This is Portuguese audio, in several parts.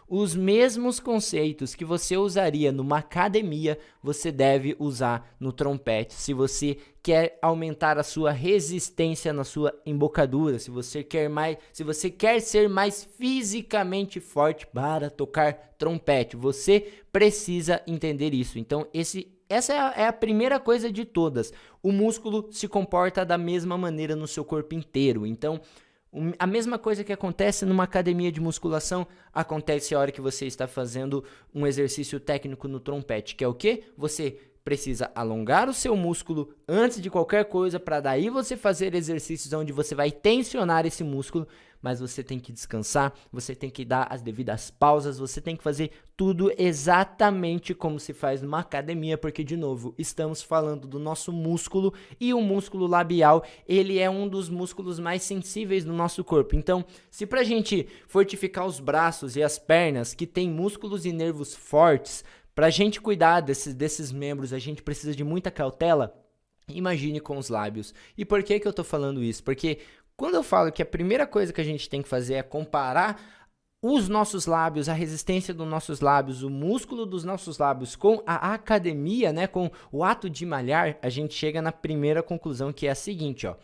os mesmos conceitos que você usaria numa academia, você deve usar no trompete. Se você quer aumentar a sua resistência na sua embocadura, se você quer ser mais fisicamente forte para tocar trompete, você precisa entender isso. Então, essa é a primeira coisa de todas. O músculo se comporta da mesma maneira no seu corpo inteiro. Então, a mesma coisa que acontece numa academia de musculação, acontece a hora que você está fazendo um exercício técnico no trompete, que é o quê? Você precisa alongar o seu músculo antes de qualquer coisa, para daí você fazer exercícios onde você vai tensionar esse músculo, mas você tem que descansar, você tem que dar as devidas pausas, você tem que fazer tudo exatamente como se faz numa academia, porque, de novo, estamos falando do nosso músculo, e o músculo labial, ele é um dos músculos mais sensíveis do nosso corpo. Então, se pra gente fortificar os braços e as pernas, que tem músculos e nervos fortes, pra gente cuidar desses membros, a gente precisa de muita cautela. Imagine com os lábios. E por que eu tô falando isso? Porque quando eu falo que a primeira coisa que a gente tem que fazer é comparar os nossos lábios, a resistência dos nossos lábios, o músculo dos nossos lábios com a academia, né, com o ato de malhar, a gente chega na primeira conclusão, que é a seguinte, ó.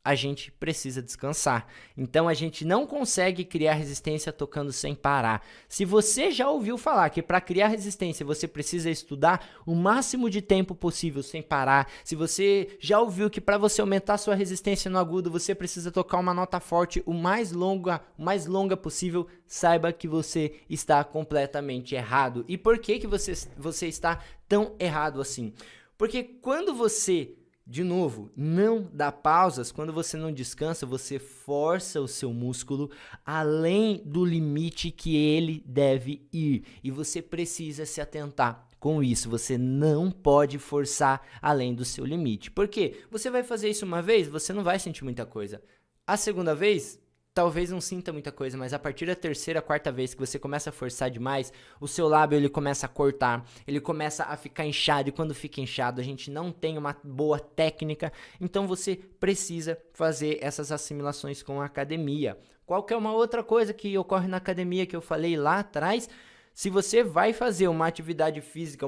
A gente precisa descansar. Então, a gente não consegue criar resistência tocando sem parar. Se você já ouviu falar que para criar resistência você precisa estudar o máximo de tempo possível sem parar, se você já ouviu que para você aumentar sua resistência no agudo você precisa tocar uma nota forte o mais longa possível, saiba que você está completamente errado. E por que você está tão errado assim? Porque quando você, de novo, não dá pausas, quando você não descansa, você força o seu músculo além do limite que ele deve ir. E você precisa se atentar com isso. Você não pode forçar além do seu limite. Por quê? Você vai fazer isso uma vez, você não vai sentir muita coisa. A segunda vez, talvez não sinta muita coisa, mas a partir da terceira, quarta vez que você começa a forçar demais, o seu lábio ele começa a cortar, ele começa a ficar inchado, e quando fica inchado a gente não tem uma boa técnica, então você precisa fazer essas assimilações com a academia. Qual que é uma outra coisa que ocorre na academia que eu falei lá atrás? Se você vai fazer uma atividade física,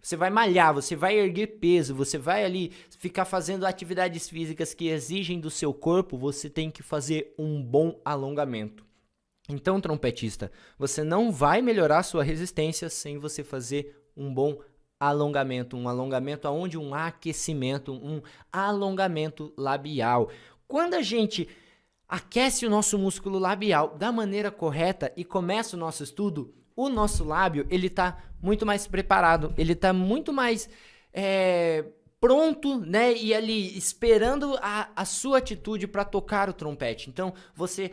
você vai malhar, você vai erguer peso, você vai ali ficar fazendo atividades físicas que exigem do seu corpo, você tem que fazer um bom alongamento. Então, trompetista, você não vai melhorar sua resistência sem você fazer um bom alongamento. Um alongamento aonde? Um aquecimento, um alongamento labial. Quando a gente aquece o nosso músculo labial da maneira correta e começa o nosso estudo, o nosso lábio, ele tá muito mais preparado, ele tá muito mais pronto, né, e ali esperando a sua atitude para tocar o trompete. Então, você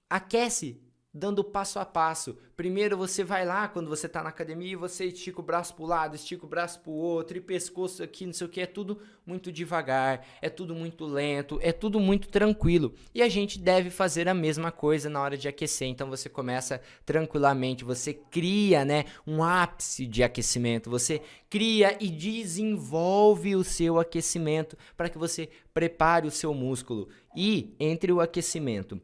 aquece dando passo a passo. Primeiro você vai lá, quando você tá na academia, e você estica o braço pro lado, estica o braço pro outro, e pescoço aqui, não sei o que, é tudo muito devagar, é tudo muito lento, é tudo muito tranquilo. E a gente deve fazer a mesma coisa na hora de aquecer. Então você começa tranquilamente, você cria, né, um ápice de aquecimento, você cria e desenvolve o seu aquecimento para que você prepare o seu músculo. E entre o aquecimento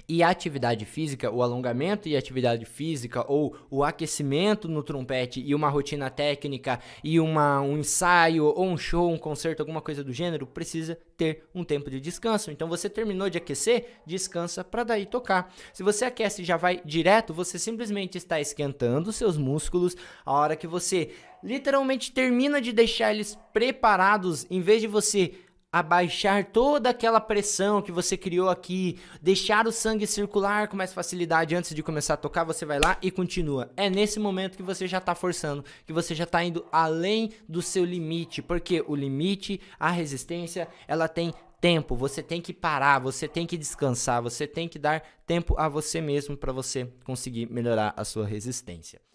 e a atividade física, o alongamento e a atividade física, ou o aquecimento no trompete e uma rotina técnica e um ensaio ou um show, um concerto, alguma coisa do gênero, precisa ter um tempo de descanso. Então você terminou de aquecer, descansa para daí tocar. Se você aquece e já vai direto, você simplesmente está esquentando seus músculos. A hora que você literalmente termina de deixar eles preparados, em vez de você abaixar toda aquela pressão que você criou aqui, deixar o sangue circular com mais facilidade antes de começar a tocar, você vai lá e continua. É nesse momento que você já está forçando, que você já está indo além do seu limite, porque o limite, a resistência, ela tem tempo, você tem que parar, você tem que descansar, você tem que dar tempo a você mesmo para você conseguir melhorar a sua resistência.